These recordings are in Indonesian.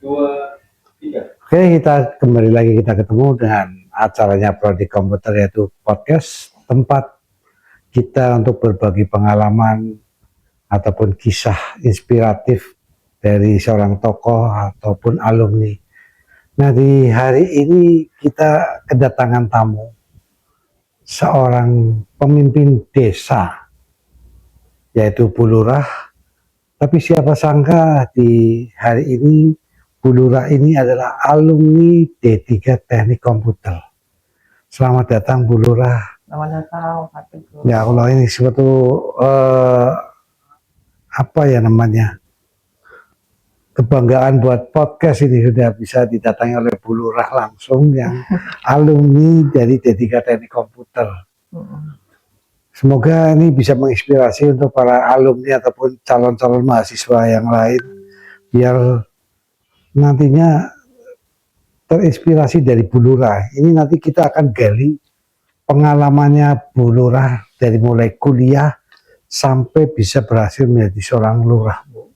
Oke, kita kembali lagi, kita ketemu dengan acaranya Prodi Komputer, yaitu podcast tempat kita untuk berbagi pengalaman ataupun kisah inspiratif dari seorang tokoh ataupun alumni. Nah, di hari ini kita kedatangan tamu, seorang pemimpin desa, yaitu Bu Lurah. Tapi siapa sangka di hari ini Bu Lurah ini adalah alumni D3 Teknik Komputer. Selamat datang Bu Lurah. Selamat datang Pak Teguh. Ya Allah, ini suatu apa ya namanya, kebanggaan buat podcast ini, sudah bisa didatangi oleh Bu Lurah langsung yang alumni dari D3 Teknik Komputer. Semoga ini bisa menginspirasi untuk para alumni ataupun calon-calon mahasiswa yang lain, biar nantinya terinspirasi dari Bu Lurah. Ini nanti kita akan gali pengalamannya Bu Lurah dari mulai kuliah sampai bisa berhasil menjadi seorang lurah, Bu.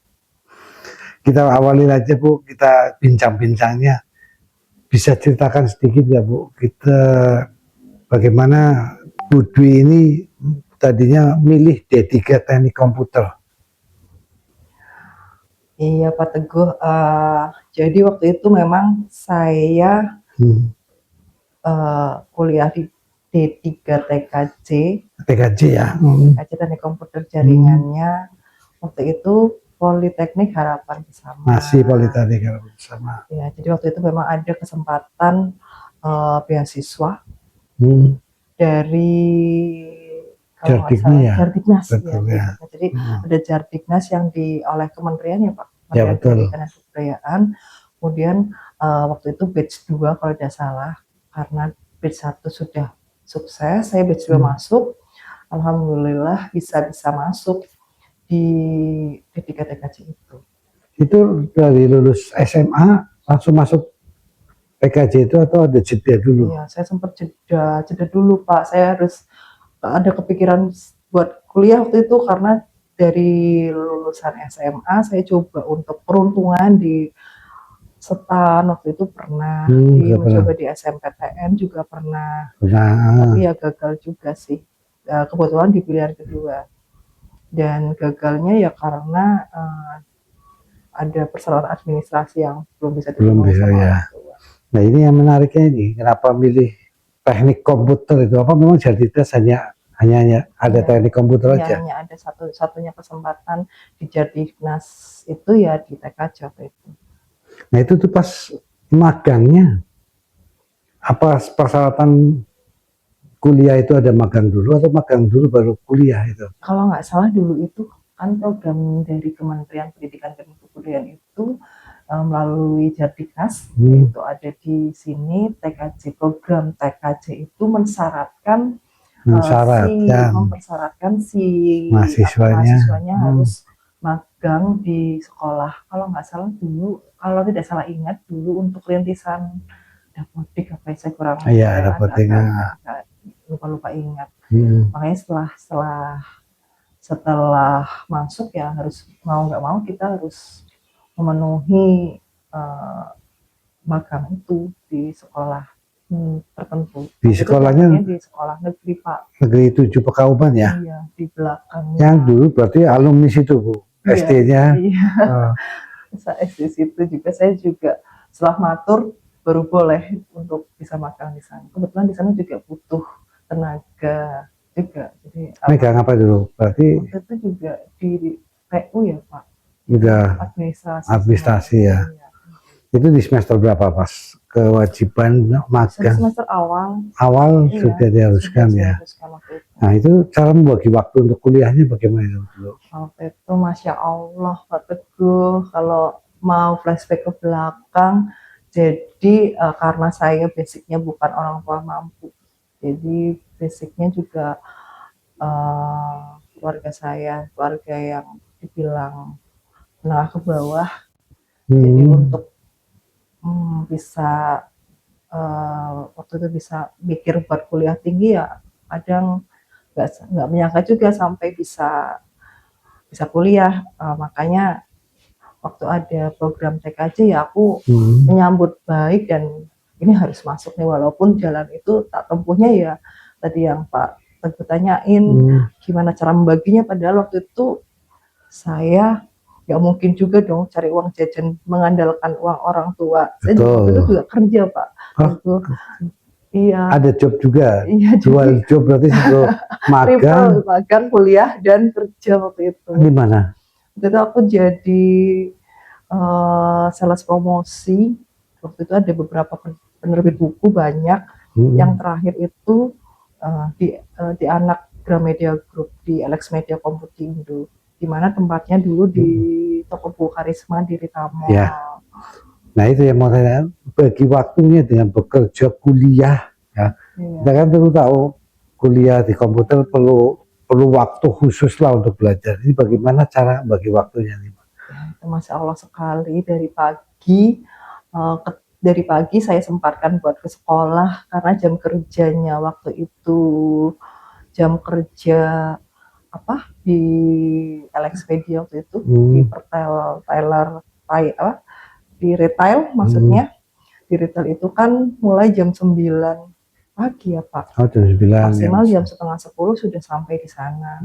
Kita awali aja, Bu, kita bincang-bincangnya. Bisa ceritakan sedikit ya, Bu, kita bagaimana Bu Dwi ini tadinya milih D3 Teknik Komputer. Iya Pak Teguh, jadi waktu itu memang saya kuliah di D3 TKJ ya. TKJ Teknik Komputer jaringannya. Waktu itu Politeknik Harapan Bersama. Masih Politeknik Harapan Bersama. Ya, jadi waktu itu memang ada kesempatan beasiswa dari Jardiknas, ya. Jadi ada Jardiknas yang oleh kementerian ya Pak, ya, betul. Pendidikan dan Kebudayaan. Kemudian waktu itu batch 2 kalau tidak salah, karena batch 1 sudah sukses, saya batch 2 masuk, alhamdulillah bisa masuk di D3 TKJ itu. Itu dari lulus SMA langsung masuk TKJ itu atau ada jeda dulu? Iya, saya sempat jeda dulu Pak, saya harus ada kepikiran buat kuliah waktu itu karena dari lulusan SMA saya coba untuk peruntungan di STAN waktu itu pernah, mencoba di SMPTN juga pernah. Tapi ya gagal juga sih, kebetulan di pilihan kedua, dan gagalnya ya karena ada persyaratan administrasi yang belum bisa ya. Nah, ini yang menariknya ini, kenapa milih teknik komputer itu? Apa memang Jardiknas hanya ada teknik komputer aja? Hanya ada satunya kesempatan di Jardiknas itu ya di TKJ itu. Nah, itu tuh pas magangnya, apa persyaratan kuliah itu ada magang dulu atau magang dulu baru kuliah itu? Kalau nggak salah dulu itu kan program dari Kementerian Pendidikan dan Kebudayaan itu melalui Jardiknas, itu ada di sini TKJ, program TKJ itu mempersyaratkan si mahasiswanya harus magang di sekolah. Kalau nggak salah dulu, kalau tidak salah ingat dulu untuk rintisan Dapodik apa saya kurang lupa ingat. Makanya setelah masuk ya harus mau nggak mau kita harus memenuhi magang itu di sekolah tertentu. Di sekolahnya di sekolah negeri Pak. Negeri 7 Pekauman ya? Iya, di belakangnya. Yang dulu berarti alumni situ Bu, SD-nya? Iya. SD situ juga, saya juga setelah matur baru boleh untuk bisa magang di sana. Kebetulan di sana juga butuh tenaga juga. Jadi megang apa dulu? Berarti waktu itu juga di TU ya Pak. Udah administrasi ya. Iya. Itu di semester berapa pas kewajiban magang? Semester awal. Iya, sudah diharuskan ya. Nah, itu cara membagi waktu untuk kuliahnya bagaimana dulu? Waktu itu Masya Allah Pak Teguh, kalau mau flashback ke belakang, jadi karena saya basicnya bukan orang tua mampu, jadi basicnya juga keluarga yang dibilang menengah ke bawah. Jadi untuk bisa waktu itu bisa mikir buat kuliah tinggi ya kadang nggak menyangka juga sampai bisa kuliah, makanya waktu ada program TKJ ya aku Hmm. menyambut baik dan ini harus masuk nih, walaupun jalan itu tak tempuhnya ya tadi yang Pak Teguh tanyain Hmm. gimana cara membaginya, padahal waktu itu saya nggak mungkin juga dong cari uang jajan mengandalkan uang orang tua. Saya juga waktu itu Betul. juga kerja Pak. Oh, Waktu iya, ada job juga. iya jadi Dual job berarti sebelum magang triple magang, kuliah dan kerja waktu itu. di mana? Waktu itu aku jadi sales promosi. Waktu itu ada beberapa penerbit buku banyak. Hmm. Yang terakhir itu di anak Gramedia Group di Alex Media Komputindo, di mana tempatnya dulu di toko buku Karisma di Ritamol. Ya. Nah itu yang mau saya bagi waktunya dengan bekerja kuliah ya. Iya. Kita kan perlu tahu kuliah di komputer perlu waktu khusus lah untuk belajar. Ini bagaimana cara bagi waktunya nih? Ya, Masya Allah sekali dari pagi dari pagi saya sempatkan buat ke sekolah karena jam kerjanya waktu itu jam kerja apa di Alexpedia waktu itu di di retail maksudnya. Di retail itu kan mulai jam 9 pagi ya Pak. Oh, jam 9 Maksimal ya. jam setengah 10 sudah sampai di sana.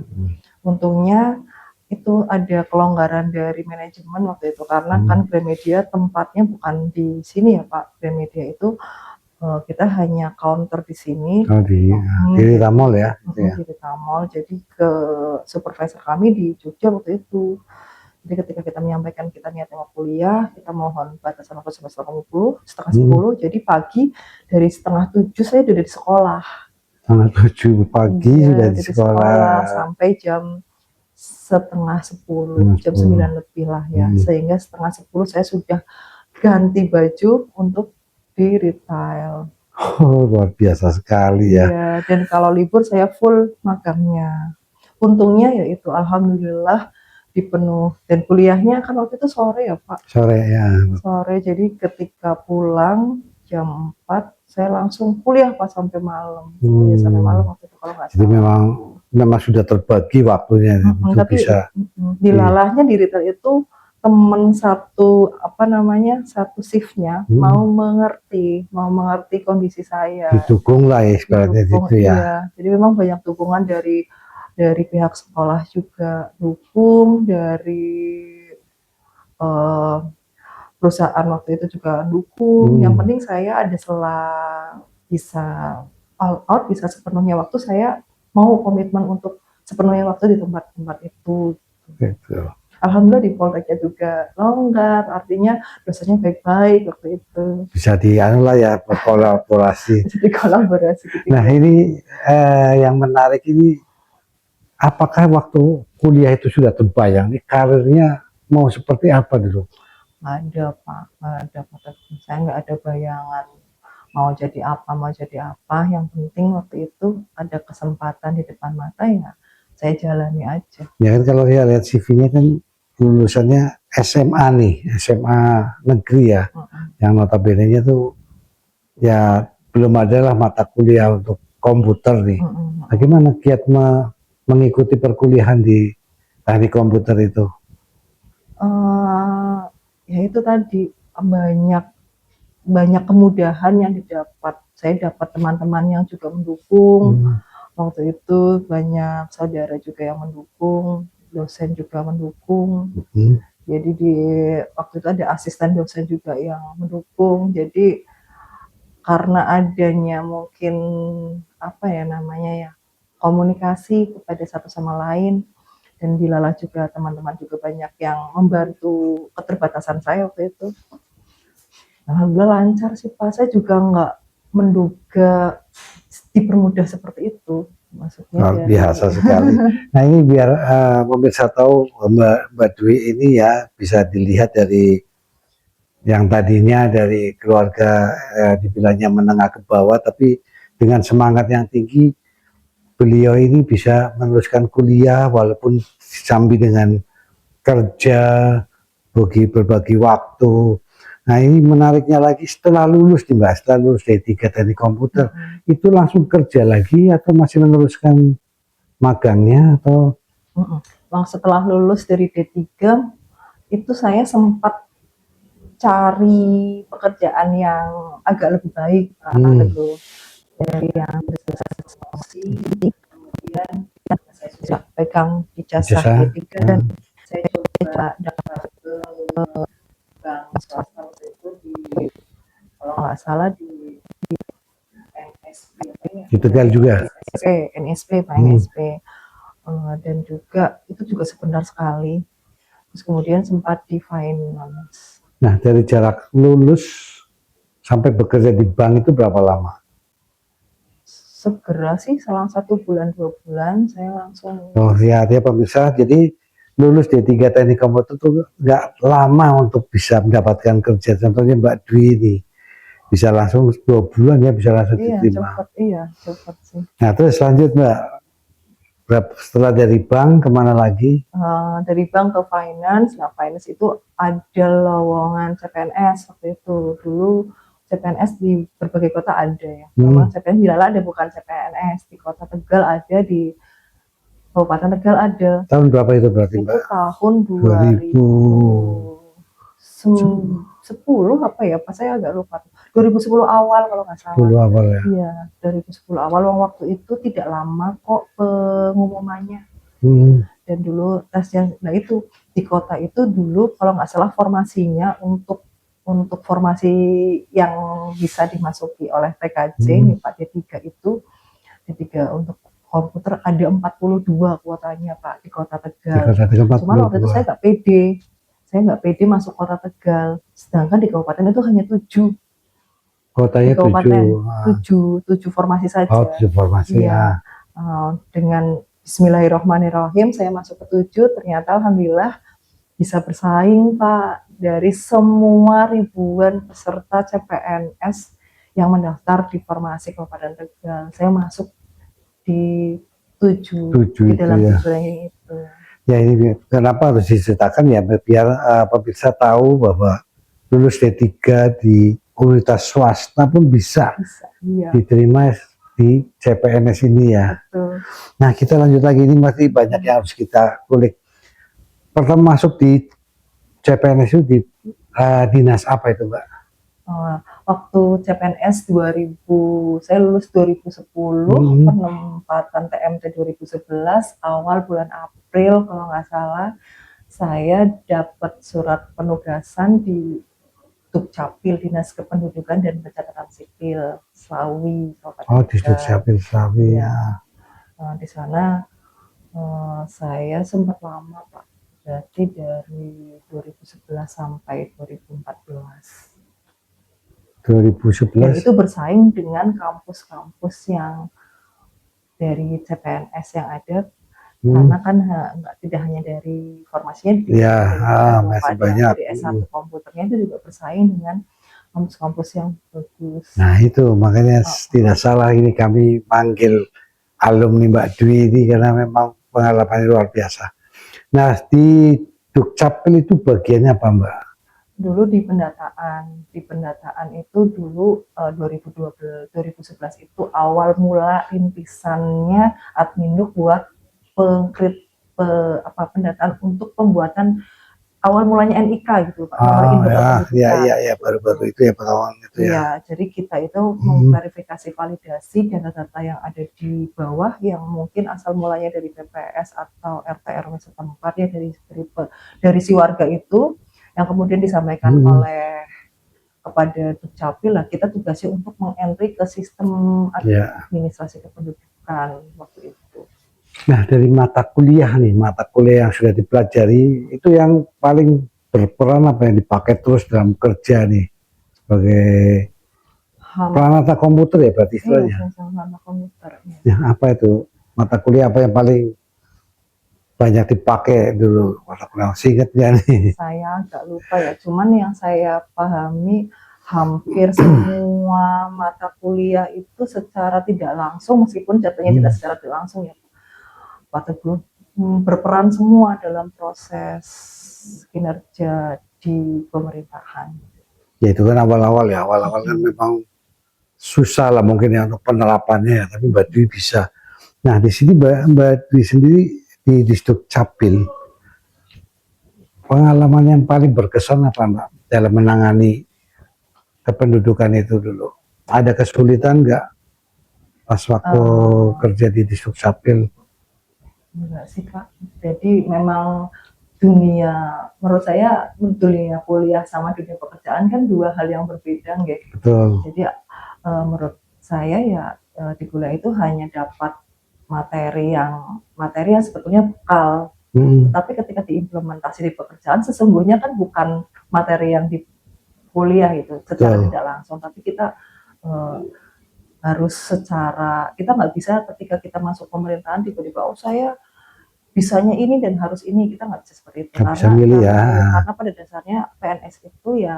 Untungnya itu ada kelonggaran dari manajemen waktu itu karena kan Gramedia tempatnya bukan di sini ya Pak. Gramedia itu kita hanya counter di sini. Oh, di Ritamol ya. Di Ritamol. Jadi ke supervisor kami di Jogja waktu itu. Jadi ketika kita menyampaikan kita niatnya mau kuliah, kita mohon batasan waktu semester setengah 10. Jadi pagi dari setengah 7 saya sudah di sekolah. Setengah 7 pagi sudah di sekolah sampai jam setengah 10, jam 9 lebih lah ya. Sehingga setengah 10 saya sudah ganti baju untuk di retail. Oh, luar biasa sekali ya. Iya, dan kalau libur saya full magangnya. Untungnya yaitu alhamdulillah dipenuh dan kuliahnya kan waktu itu sore ya Pak. Sore ya. Sore, jadi ketika pulang jam 4 saya langsung kuliah Pak sampai malam. Ya, sampai malam waktu itu kalau nggak salah. Jadi memang sudah terbagi waktunya untuk tapi bisa. Dilalahnya di retail itu teman satu shiftnya mau mengerti kondisi saya, Didukung lah ya sebenarnya gitu ya. Iya. Jadi memang banyak dukungan dari pihak sekolah juga dukung, dari perusahaan waktu itu juga dukung. Yang penting saya ada bisa all out, bisa sepenuhnya waktu saya mau komitmen untuk sepenuhnya waktu di tempat-tempat itu. Gitu. Alhamdulillah di Polteknya juga longgar, artinya dosennya baik-baik waktu itu. Bisa lah ya berkolaborasi. Jadi kolaborasi gitu. Nah ini yang menarik ini, apakah waktu kuliah itu sudah terbayang nih karirnya mau seperti apa dulu? Ada Pak, ada Pak. Saya nggak ada bayangan mau jadi apa. Yang penting waktu itu ada kesempatan di depan mata ya saya jalani aja. Ya kan kalau saya lihat CV-nya kan lulusannya SMA nih, SMA negeri ya, yang notabene-nya tuh ya belum ada lah mata kuliah untuk komputer nih. Bagaimana kiat mengikuti perkuliahan di teknik komputer itu? Ya itu tadi banyak kemudahan yang didapat. Saya dapat teman-teman yang juga mendukung. Waktu itu banyak saudara juga yang mendukung, dosen juga mendukung. Jadi waktu itu ada asisten dosen juga yang mendukung. Jadi karena adanya mungkin komunikasi kepada satu sama lain, dan dilalah juga teman-teman juga banyak yang membantu keterbatasan saya waktu itu. Alhamdulillah lancar sih Pak. Saya juga nggak menduga dipermudah seperti itu. Maksudnya biasa sekali. Nah ini biar pemirsa tahu Mbak Dwi ini ya bisa dilihat dari yang tadinya dari keluarga dibilangnya menengah ke bawah, tapi dengan semangat yang tinggi beliau ini bisa meneruskan kuliah walaupun sambil dengan kerja, berbagi waktu. Nah ini menariknya lagi setelah lulus nih Mbak, setelah lulus D3 teknik komputer, itu langsung kerja lagi atau masih meneruskan magangnya atau? Setelah lulus dari D3 itu saya sempat cari pekerjaan yang agak lebih baik, gitu. Dari yang promosi, kemudian saya sudah pegang ijazah Ijazah. D3 dan saya coba daftar ke bank swasta waktu itu di, kalau nggak salah di NSP, Di Tegal juga. NSP, Pak NSP. Dan juga itu juga sebentar sekali. Terus kemudian sempat di finance. Nah, dari jarak lulus sampai bekerja di bank itu berapa lama? Segera sih, selang 1 bulan 2 bulan saya langsung. Oh ya, dia pemirsa. Jadi lulus D3 Teknik Komputer itu nggak lama untuk bisa mendapatkan kerja. Contohnya Mbak Dwi ini bisa langsung 2 bulan ya, bisa langsung diterima. Cepat sih. Nah, terus lanjut Mbak. Setelah dari bank kemana lagi? Dari bank ke finance. Nah, finance itu ada lowongan CPNS waktu itu. Dulu CPNS di berbagai kota ada ya. Memang CPNS di Lala ada, bukan CPNS di Kota Tegal ada, di Kabupaten Tegal ada. Tahun berapa itu berarti Mbak? Itu tahun 2010 apa ya? Pas saya agak lupa. 2010 awal kalau nggak salah. 10 awal ya. Iya, 2010 awal. Waktu itu tidak lama kok pengumumannya. Dan dulu tesnya, nah itu di kota itu dulu kalau nggak salah formasinya untuk formasi yang bisa dimasuki oleh TKJ, Pak D3 itu, D3 untuk komputer ada 42 kuotanya Pak di Kota Tegal. Cuman waktu itu saya nggak pede masuk Kota Tegal, sedangkan di kabupaten itu hanya 7. Kotanya 7 formasi saja. Oh, 7 formasi ya. Dengan Bismillahirrahmanirrahim saya masuk ke 7, ternyata alhamdulillah bisa bersaing Pak, dari semua ribuan peserta CPNS yang mendaftar di formasi Kabupaten Tegal. Saya masuk di 7 di dalam ya. 7 ranking itu. Ya, ini kenapa harus diceritakan ya, biar pemirsa tahu bahwa lulus D3 di universitas swasta pun bisa iya, diterima di CPNS ini ya. Betul. Nah, kita lanjut lagi, ini masih banyak yang harus kita kulik. Pertama masuk di CPNS itu di dinas apa itu Mbak? Waktu CPNS 2000, saya lulus 2010, penempatan TMT 2011, awal bulan April kalau nggak salah, saya dapat surat penugasan di Dukcapil, Dinas Kependudukan dan Pencatatan Sipil Slawi. Oh, di Dukcapil Slawi ya. Di sana saya sempat lama Pak, berarti dari 2011 sampai 2014. 2011. Dan itu bersaing dengan kampus-kampus yang dari CPNS yang ada, karena kan tidak hanya dari formasinya, masih banyak. Dari S1 komputernya itu juga bersaing dengan kampus-kampus yang bagus. Nah itu makanya tidak salah ini kami panggil alumni Mbak Dwi ini karena memang pengalamannya luar biasa. Nah di Dukcapil itu bagiannya apa Mbak? Dulu di pendataan itu dulu 2011 itu awal mula rintisannya Adminduk buat pendataan untuk pembuatan awal mulanya NIK gitu Pak. Ya, baru-baru itu ya pertama itu ya. Iya, jadi kita itu mengklarifikasi validasi data-data yang ada di bawah yang mungkin asal mulanya dari BPS atau RT RW setempat ya, dari si warga itu, yang kemudian disampaikan oleh kepada Dukcapil. Lah kita tugasnya untuk mengentry ke sistem administrasi kependudukan waktu itu. Nah dari mata kuliah yang sudah dipelajari itu yang paling berperan apa yang dipakai terus dalam kerja nih sebagai peranata komputer ya berarti istilahnya. Peranata komputer. Ya, apa itu mata kuliah apa yang paling banyak dipakai dulu, mata kuliah singkat ya nih? Saya agak lupa ya, cuman yang saya pahami hampir semua mata kuliah itu secara tidak langsung, meskipun jatuhnya tidak secara tidak langsung ya, berperan semua dalam proses kinerja di pemerintahan. Ya itu kan awal-awal kan memang susah lah mungkin ya untuk penerapannya ya, tapi Mbak Dwi bisa. Nah di sini Mbak Dwi sendiri di Dukcapil pengalaman yang paling berkesan apa Mbak dalam menangani kependudukan itu dulu? Ada kesulitan nggak pas waktu Eh, kerja di Dishukcapil? enggak sih Pak. Jadi memang menurut saya dunia kuliah sama dunia pekerjaan kan dua hal yang berbeda, nggih. Betul. Jadi menurut saya ya di kuliah itu hanya dapat materi yang sebetulnya bekal. Hmm, Tapi ketika diimplementasi di pekerjaan, sesungguhnya kan bukan materi yang di kuliah itu secara betul. tidak langsung, tapi kita eh, harus kita nggak bisa ketika kita masuk pemerintahan tiba-tiba oh saya bisanya ini dan harus ini, kita nggak bisa seperti itu Nggak bisa karena milih ya. karena pada dasarnya PNS itu ya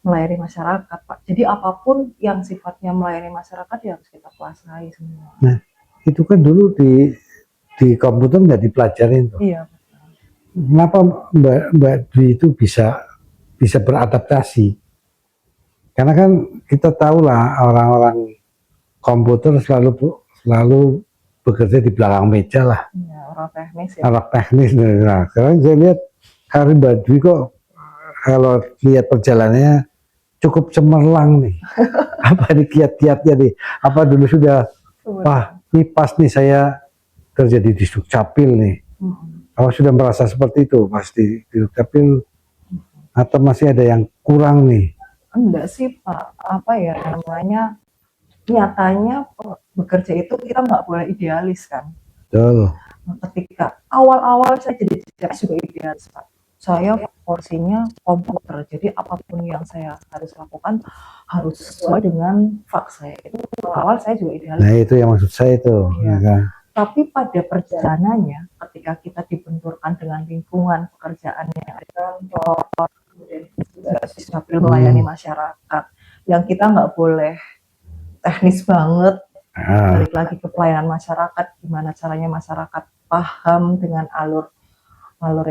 melayani masyarakat Pak. Jadi apapun yang sifatnya melayani masyarakat ya harus kita kuasai semua. Nah, itu kan dulu di komputer nggak dipelajarin tuh. Iya. Kenapa Mbak Dwi itu bisa beradaptasi? Karena kan kita tahu lah orang-orang komputer selalu bekerja di belakang meja lah, Iya, orang teknis ya. alat teknis. Nah, sekarang saya lihat Karim Mbak Dwi kok kalau lihat perjalanannya cukup cemerlang nih. Apa nih kiat-kiatnya nih? Apa dulu sudah, wah ini pas nih saya kerja di Dukcapil nih. Apa sudah merasa seperti itu pasti di Dukcapil atau masih ada yang kurang nih? Enggak sih Pak, apa ya namanya, nyatanya bekerja itu kita nggak boleh idealis kan. Betul. Ketika awal-awal saya jadi CPNS juga idealis Pak. Saya porsinya komputer, jadi apapun yang saya harus lakukan harus sesuai dengan faks saya. Itu awal saya juga idealis. Nah itu yang maksud saya itu. Ya. Ya kan? Tapi pada perjalanannya, ketika kita dibenturkan dengan lingkungan pekerjaan yang ada di kantor, kemudian juga sambil melayani masyarakat, yang kita nggak boleh teknis banget, balik lagi ke pelayanan masyarakat, gimana caranya masyarakat paham dengan alur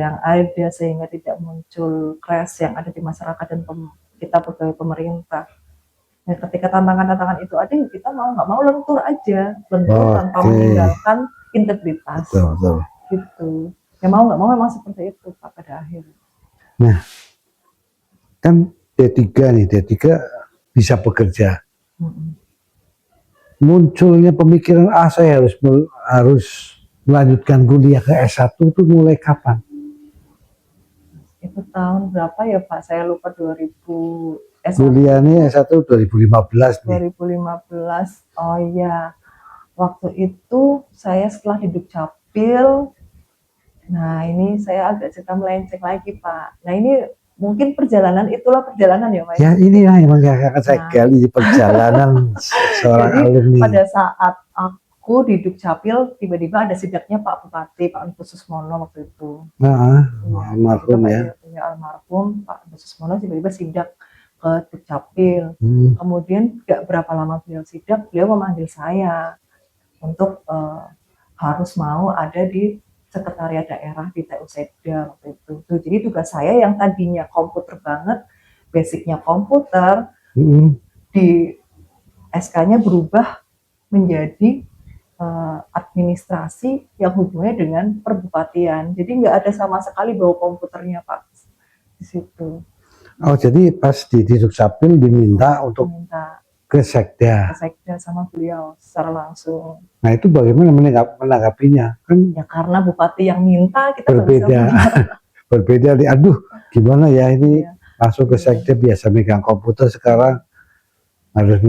yang ada sehingga tidak muncul crash yang ada di masyarakat dan kita pegawai pemerintah. Nah, ketika tantangan-tantangan itu ada, kita mau nggak mau lentur aja, tanpa meninggalkan integritas. Betul. Gitu. Ya mau nggak mau memang seperti itu Pak pada akhirnya. Nah, kan D3 nih, D3 bisa bekerja. Munculnya pemikiran saya harus melanjutkan kuliah ke S1 itu mulai kapan? Itu tahun berapa ya Pak? Saya lupa 2000 Kuliahnya S1 2015 nih. 2015. Oh iya. Waktu itu saya setelah di Dukcapil. Nah, ini saya agak cerita melenceng lagi, Pak. Nah, ini mungkin itulah perjalanan ya, Pak. Ya, ini lah yang akan saya gali perjalanan seorang Jadi, alumni. pada saat aku di Dukcapil, tiba-tiba ada sidaknya Pak Bupati, Pak Agus Susmono waktu itu. Almarhum ya. Almarhum Pak Agus Susmono tiba-tiba sidak ke Dukcapil. Kemudian gak berapa lama beliau sidak, beliau memanggil saya untuk harus mau ada di sekretariat daerah di TU Sekda waktu itu. Jadi tugas saya yang tadinya komputer banget, basicnya komputer, di SK-nya berubah menjadi administrasi yang hubungannya dengan perbupatian. Jadi nggak ada sama sekali bau komputernya Pak di situ. Oh jadi pas di Dukcapil diminta untuk ke Sekda. Ke Sekda sama beliau secara langsung. Nah itu bagaimana menanggapinya? Kan ya karena bupati yang minta kita berbeda. Berbeda nih. Aduh gimana ya ini langsung ke Sekda, biasa megang komputer sekarang harus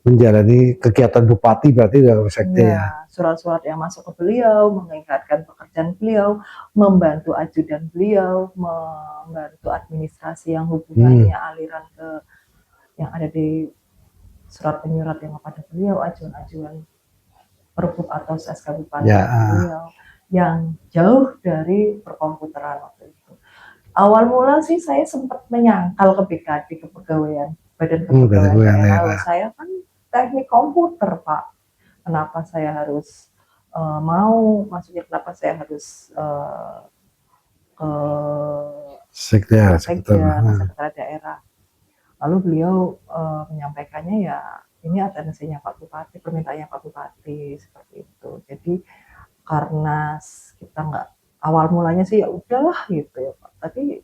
menjalani kegiatan bupati, berarti udah ke Sekda ya. Surat-surat yang masuk ke beliau, mengingatkan pekerjaan beliau, membantu ajudan beliau, membantu administrasi yang hubungannya aliran ke yang ada di surat penyurat yang kepada beliau, ajuan-ajuan perbup atau SK bupati beliau yang jauh dari perkomputeran waktu itu. Awal mula sih saya sempat menyangkal ke BKD, kepegawaian Badan Kepegawaian Daerah. Saya kan teknik komputer Pak. Kenapa saya harus maksudnya kenapa saya harus ke Sekda, sekretariat daerah. Lalu beliau menyampaikannya ya ini atensinya Pak Bupati, permintaannya Pak Bupati seperti itu. Jadi karena kita nggak awal mulanya sih ya udahlah gitu ya Pak. Tapi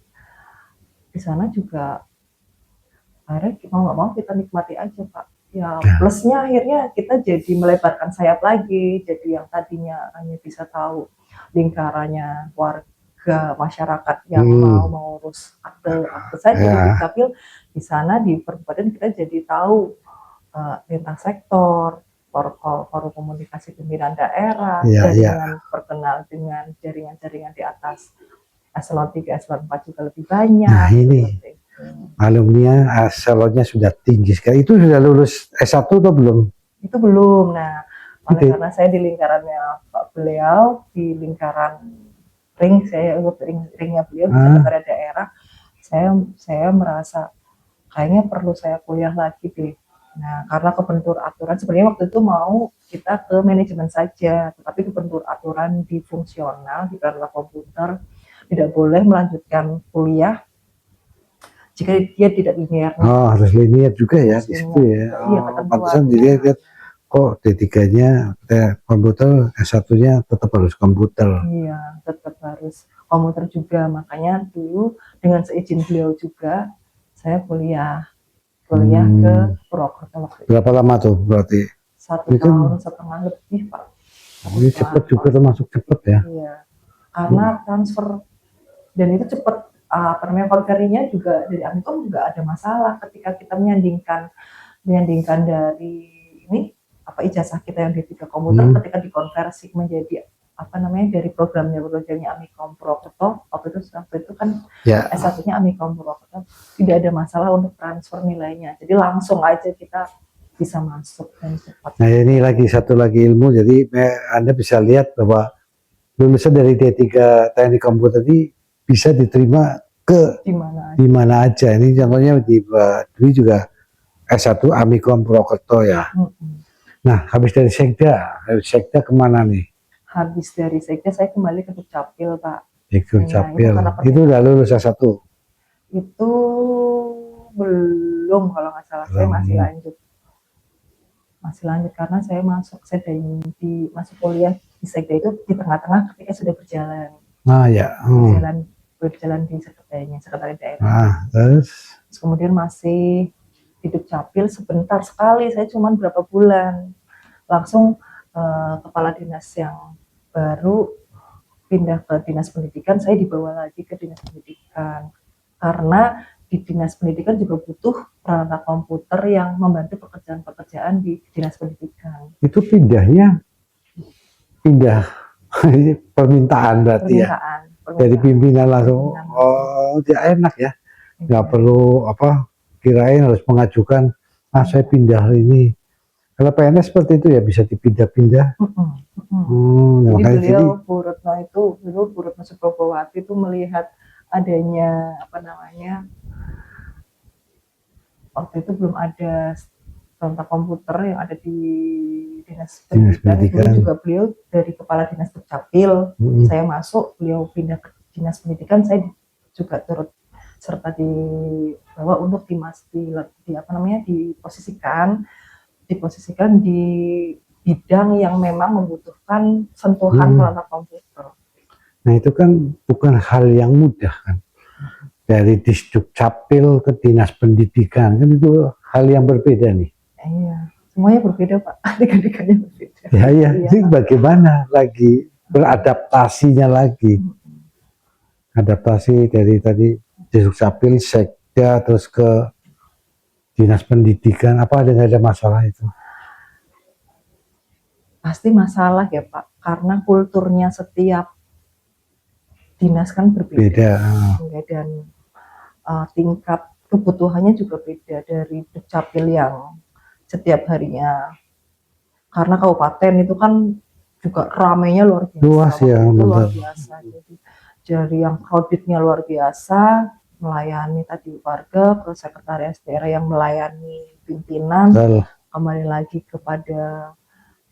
di sana juga akhirnya mau nggak mau kita nikmati aja Pak. Ya Ya. plusnya akhirnya kita jadi melebarkan sayap lagi. Jadi yang tadinya hanya bisa tahu lingkarannya warga masyarakat yang mau Hmm. mengurus akte saja di Ya. Dukcapil, di sana di kabupaten kita jadi tahu lintas sektor, forum komunikasi pimpinan daerah, Ya. Ya. jaringan perkenal dengan jaringan-jaringan di atas eselon 3, eselon 4 juga lebih Nah banyak ini seperti itu. alumni asalnya sudah tinggi sekali. Itu sudah lulus S1 atau belum? Itu belum. Nah, oleh Itu. karena saya di lingkarannya Pak beliau, di lingkaran ringnya beliau di Ah, sekretariat daerah, saya merasa kayaknya perlu saya kuliah lagi deh. Nah, karena kebentur aturan, sebenarnya waktu itu mau kita ke manajemen saja, tetapi kebentur aturan di fungsional, di perangkat komputer, tidak boleh melanjutkan kuliah jika dia tidak linear nih, oh, harus linear juga ya harus di situ linear ya. juga. Iya, Oh, pantesan ketentuannya. dilihat kok D3-nya komputer, S1-nya tetap harus komputer. Iya, tetap harus komputer juga. Makanya dulu dengan seizin beliau juga, saya kuliah ke Hmm. Purwokerto waktu Berapa itu. lama tuh berarti? Satu Ini kan tahun setengah lebih, Pak. Satu ini setengah cepet juga tahun. termasuk cepet ya. Iya, karena transfer dan itu cepat apa namanya konverinya juga dari Amikom juga ada masalah ketika kita menyandingkan dari ini apa ijazah kita yang D3 komputer Hmm. ketika dikonversi menjadi apa namanya dari programnya Amikom Purwokerto waktu itu kan Ya. S1-nya Amikom Purwokerto tidak ada masalah untuk transfer nilainya, jadi langsung aja kita bisa masuk dan cepat. Nah ini lagi satu lagi ilmu, jadi Anda bisa lihat bahwa lulusan dari D3 teknik komputer ini bisa diterima ke Di di mana mana aja. Ini contohnya di Dwi juga S1 Amikom Purwokerto ya. Nah, habis sekda kemana nih? habis dari sekda saya kembali ke Dukcapil Pak. Ikut Nah itu capil. karena Itu udah lulus S1. itu belum, kalau nggak salah saya Belum. masih lanjut karena saya masuk kuliah di sekda itu di tengah-tengah ketika sudah berjalan Ah ya. berjalan di sekretariat daerah. Ah, terus Terus kemudian masih hidup capil sebentar sekali, saya cuma berapa bulan langsung kepala dinas yang baru pindah ke dinas pendidikan, saya dibawa lagi ke dinas pendidikan karena di dinas pendidikan juga butuh peralatan komputer yang membantu pekerjaan-pekerjaan di dinas pendidikan. itu pindah permintaan berarti ya. Dari pimpinan langsung. Oh, dia enak ya. Nggak perlu apa kirain harus mengajukan. Ah, saya pindah ini. Kalau PNS seperti itu ya bisa dipindah-pindah. Jadi Makanya beliau Bu Retno Suprapowati itu melihat adanya apa namanya waktu itu belum ada kontak komputer yang ada di dinas pendidikan. Dulu juga beliau dari kepala dinas Dukcapil, saya masuk, beliau pindah ke dinas pendidikan, saya juga turut serta dibawa untuk diposisikan di bidang yang memang membutuhkan sentuhan peralatan komputer. Nah itu kan bukan hal yang mudah kan. Dari Disdukcapil ke dinas pendidikan kan itu hal yang berbeda nih. Iya, semuanya berbeda Pak, adik-adiknya berbeda. Ya iya, ini bagaimana lagi beradaptasinya lagi. Adaptasi dari tadi Disdukcapil, sekda, terus ke dinas pendidikan, apa ada masalah itu? Pasti masalah ya Pak, karena kulturnya setiap dinas kan berbeda. Dan tingkat kebutuhannya juga beda dari Dukcapil yang setiap harinya, karena kabupaten itu kan juga ramainya luar biasa. Luas ya, luar biasa. Jadi dari yang crowdednya luar biasa, melayani tadi warga, ke sekretaris daerah yang melayani pimpinan, kembali lagi kepada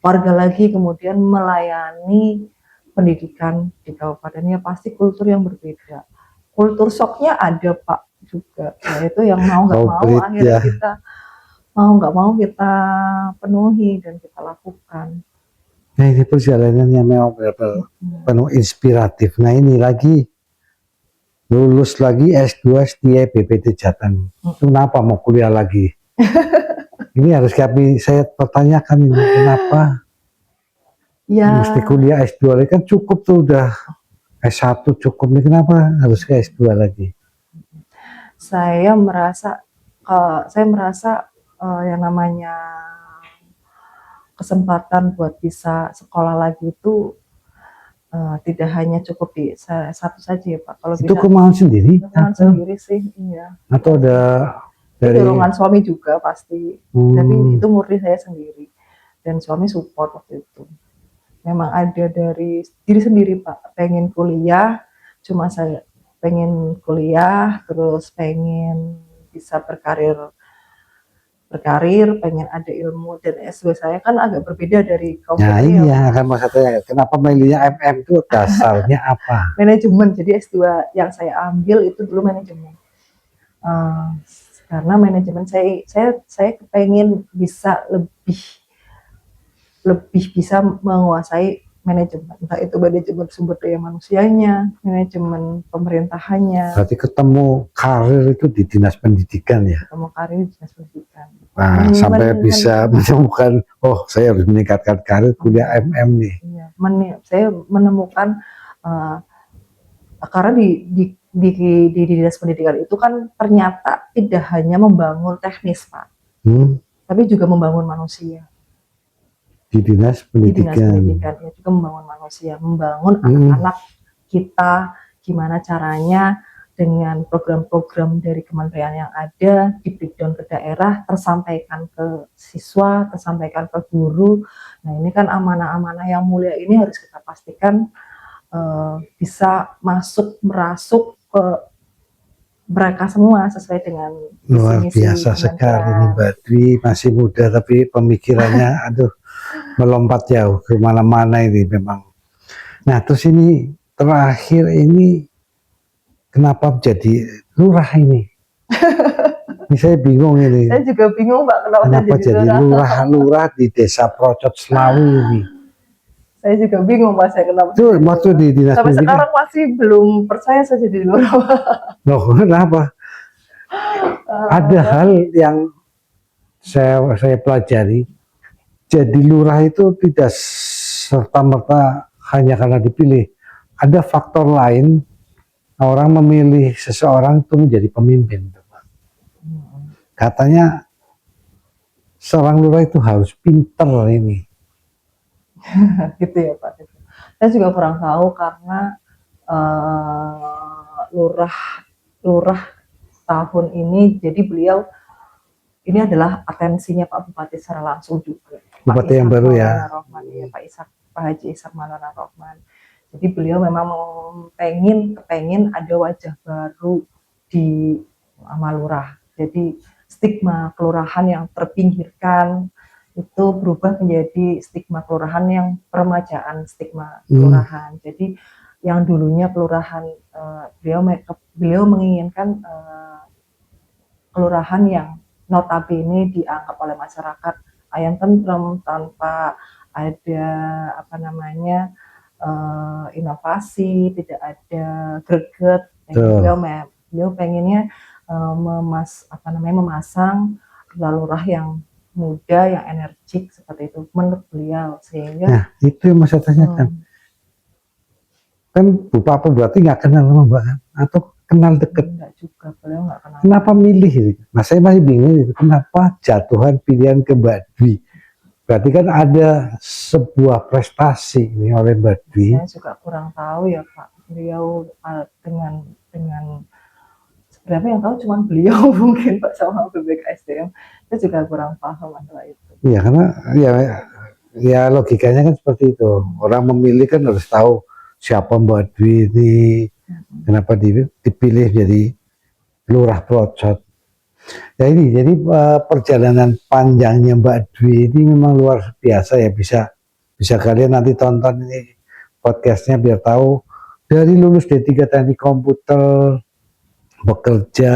warga lagi, kemudian melayani pendidikan di kabupatennya, pasti kultur yang berbeda. Kultur shocknya ada Pak juga, yaitu yang mau nggak mau akhirnya kita penuhi dan kita lakukan. Nah ini perjalanannya memang benar-benar penuh inspiratif. Nah ini lagi lulus lagi S2 S3 BPT Jateng. Kenapa mau kuliah lagi? Ini harus saya pertanyakan ini, kenapa Ya, mesti kuliah S2 lagi? Kan cukup tuh udah S1 cukup nih, kenapa harus ke S2 lagi? saya merasa yang namanya kesempatan buat bisa sekolah lagi itu tidak hanya cukup di satu saja ya Pak. Kalau Itu bisa kemauan sendiri kemauan atau, sendiri sih, iya. ada Itu dari dorongan suami juga pasti, tapi itu murni saya sendiri. Dan suami support waktu itu. Memang ada dari diri sendiri Pak, pengen kuliah, cuma saya pengen kuliah, terus pengen bisa berkarir, pengen ada ilmu, dan S2 saya kan agak berbeda dari Nah komputer ya iya Pak. kan maksudnya kenapa milihnya MM itu dasarnya apa? Manajemen, jadi S2 yang saya ambil itu dulu manajemen. Karena manajemen saya pengen bisa lebih bisa menguasai manajemen, entah itu manajemen sumber daya manusianya, manajemen pemerintahannya, Berarti ketemu karir itu di dinas pendidikan ya. ketemu karir di dinas pendidikan. Nah, sampai bisa menemukan, oh saya harus meningkatkan karir kuliah MM nih. Iya, saya menemukan karena di dinas pendidikan itu kan ternyata tidak hanya membangun teknis Pak, tapi juga membangun manusia. Di dinas Di dinas pendidikan. pendidikan ya juga membangun manusia, membangun anak-anak kita, gimana caranya dengan program-program dari kementerian yang ada di breakdown ke daerah, tersampaikan ke siswa, tersampaikan ke guru. Nah ini kan amanah-amanah yang mulia ini harus kita pastikan bisa merasuk ke mereka semua sesuai dengan Luar visi-misi biasa sekali nih kementerian. Mbak Dwi, masih muda tapi pemikirannya aduh melompat jauh kemana-mana ini memang. Nah terus ini terakhir ini kenapa jadi lurah ini? Ini saya bingung ini. Saya juga bingung Pak Kenapa jadi lurah di desa Procot Slawi ini? Saya juga bingung Pak, saya kenapa. Itu maksud di dinas sampai pendidikan. sekarang masih belum percaya saya jadi lurah. Loh kenapa? Ada hal yang saya pelajari. Jadi lurah itu tidak serta-merta hanya karena dipilih. Ada faktor lain, orang memilih seseorang itu menjadi pemimpin. Katanya seorang lurah itu harus pinter ini. Gitu ya Pak. Saya juga kurang tahu karena lurah tahun ini, jadi beliau ini adalah atensinya Pak Bupati secara langsung juga. Bupati yang baru ya. Rohman, ya, Pak Haji Ishak Maulana Rohman. Jadi beliau memang kepengen ada wajah baru di Amalurah. Jadi stigma kelurahan yang terpinggirkan itu berubah menjadi stigma kelurahan yang peremajaan stigma kelurahan. Jadi yang dulunya kelurahan beliau menginginkan kelurahan yang notabene dianggap oleh masyarakat ayam tentrem tanpa ada inovasi, tidak ada greget. Beliau pengennya memasang lurah yang muda, yang energik seperti itu menurut beliau, sehingga nah itu yang mau saya tanyakan. Kan Bapak berarti nggak kenal sama Mbak atau kenal deket? Enggak juga, beliau nggak kenal. Kenapa milih? Nah saya masih bingung kenapa jatuhan pilihan ke Mbak Dwi. Berarti kan ada sebuah prestasi ini oleh Mbak Dwi. Saya juga kurang tahu ya Pak. Beliau dengan sebenarnya yang tahu cuma beliau mungkin Pak sama BPKSDM. Saya juga kurang paham masalah itu. Iya karena ya logikanya kan seperti itu. Orang memilih kan harus tahu siapa Mbak Dwi ini, kenapa dipilih jadi lurah Procot. Ya ini jadi perjalanan panjangnya Mbak Dwi ini memang luar biasa ya, bisa kalian nanti tonton ini podcastnya biar tahu dari lulus D3 Teknik Komputer bekerja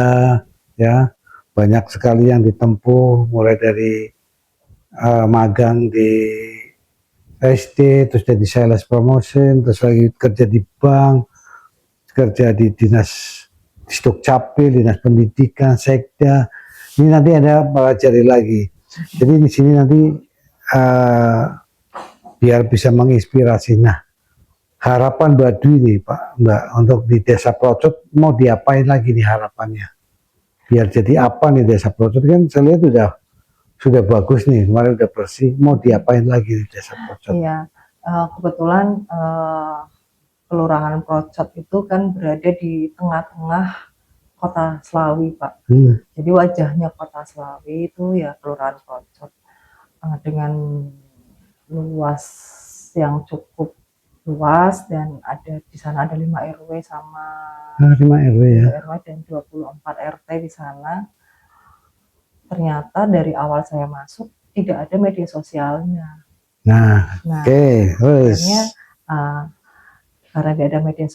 ya banyak sekali yang ditempuh mulai dari magang di SD, terus jadi sales promotion, terus lagi kerja di bank, kerja di dinas di Sdukcapil, dinas pendidikan, sekda. Ini nanti ada pelajari lagi. Jadi di sini nanti biar bisa menginspirasi. Nah, harapan Mbak Dwi nih Pak, Mbak, untuk di Desa Procot mau diapain lagi nih harapannya? Biar jadi apa nih Desa Procot, kan saya lihat sudah bagus nih, kemarin udah bersih, mau diapain lagi di Desa Procot? Iya, kebetulan Kelurahan Procot itu kan berada di tengah-tengah Kota Slawi, Pak. Jadi wajahnya Kota Slawi itu ya Kelurahan Procot, dengan luas yang cukup luas, dan di sana ada 5 RW sama 5 RW ya. 5 RW dan 24 RT di sana. Ternyata dari awal saya masuk tidak ada media sosialnya. Nah, oke, akhirnya karena tidak ada media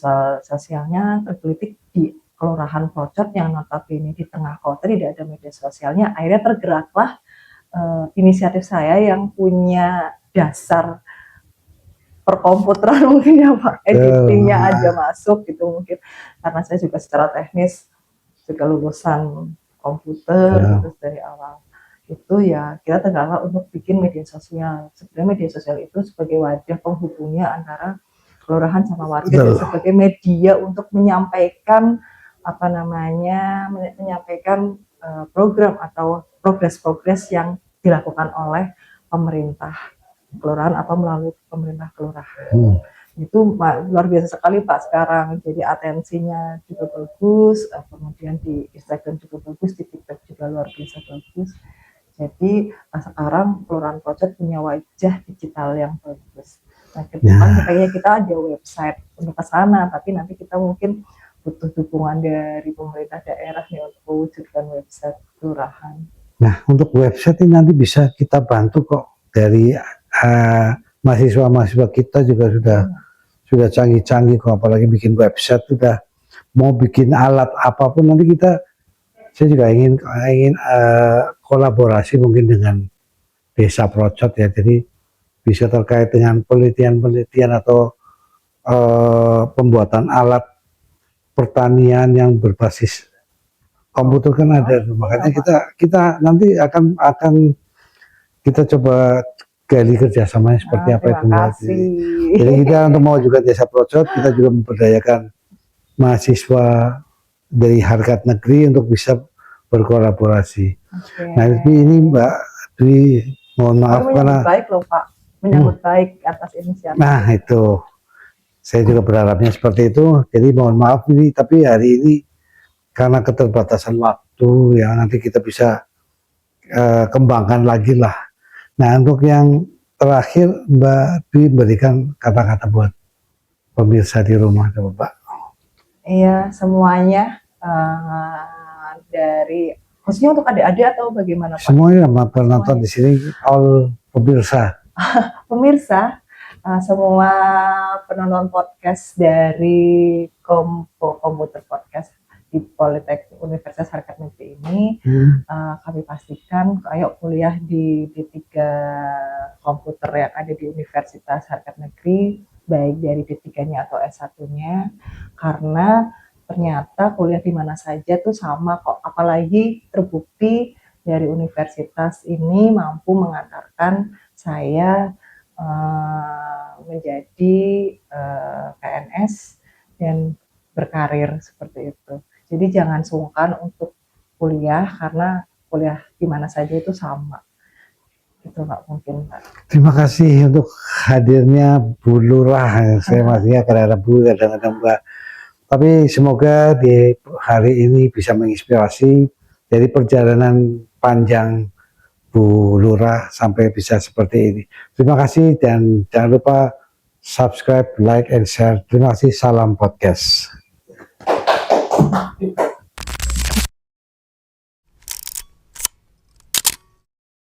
sosialnya, tergelitik di Kelurahan Procot yang notabene di tengah kota tidak ada media sosialnya. Akhirnya tergeraklah inisiatif saya yang punya dasar perkomputeran mungkin ya Pak, editingnya aja masuk gitu mungkin, karena saya juga secara teknis juga lulusan komputer, terus dari awal itu ya kita tergerak untuk bikin media sosial. Sebenarnya media sosial itu sebagai wadah penghubungnya antara kelurahan sama warga, dan sebagai media untuk menyampaikan menyampaikan program atau progres-progres yang dilakukan oleh pemerintah kelurahan atau melalui pemerintah kelurahan. Itu luar biasa sekali Pak sekarang. Jadi atensinya juga bagus, kemudian di Instagram juga bagus, di TikTok juga luar biasa bagus. Jadi sekarang Kelurahan Procot punya wajah digital yang bagus. Nah, ke depan kayaknya kita ada website untuk ke sana, tapi nanti kita mungkin butuh dukungan dari pemerintah daerah nih untuk mewujudkan website kelurahan. Nah, untuk website ini nanti bisa kita bantu kok, dari mahasiswa-mahasiswa kita juga sudah canggih-canggih kok, apalagi bikin website. Sudah mau bikin alat apapun nanti saya juga ingin kolaborasi mungkin dengan Desa Procot ya, jadi bisa terkait dengan penelitian atau pembuatan alat pertanian yang berbasis komputer kan ada. Makanya kita nanti akan kita coba gali kerjasamanya seperti apa itu. Jadi kita untuk mau juga Desa Procot, kita juga memberdayakan mahasiswa dari Harkat Negeri untuk bisa berkolaborasi. Nah, ini Mbak Dwi, mohon maaf karena baik loh Pak, menyambut baik atas inisiatif. Nah, itu saya juga berharapnya seperti itu. Jadi mohon maaf ini, tapi hari ini karena keterbatasan waktu ya, nanti kita bisa kembangkan lagi lah. Nah, untuk yang terakhir Mbak Dwi berikan kata-kata buat pemirsa di rumah, coba Pak. Iya, semuanya dari khususnya untuk adik-adik atau bagaimana Pak? Semuanya penonton di sini, all pemirsa. Pemirsa, semua penonton podcast dari Komputer Podcast di Politeknik Universitas Harkat Negeri ini, kami pastikan ayo kuliah di D3 komputer yang ada di Universitas Harkat Negeri, baik dari D3-nya atau S1-nya, karena ternyata kuliah di mana saja tuh sama kok, apalagi terbukti dari universitas ini mampu mengantarkan saya menjadi PNS dan berkarir seperti itu. Jadi jangan sungkan untuk kuliah, karena kuliah di mana saja itu sama. Itu Pak mungkin Pak. Terima kasih untuk hadirnya Bu Lurah. Saya masih kadang-kadang Bu, kadang-kadang Mbak. Tapi semoga di hari ini bisa menginspirasi dari perjalanan panjang Bu Lurah sampai bisa seperti ini. Terima kasih dan jangan lupa subscribe, like, and share. Terima kasih. Salam podcast.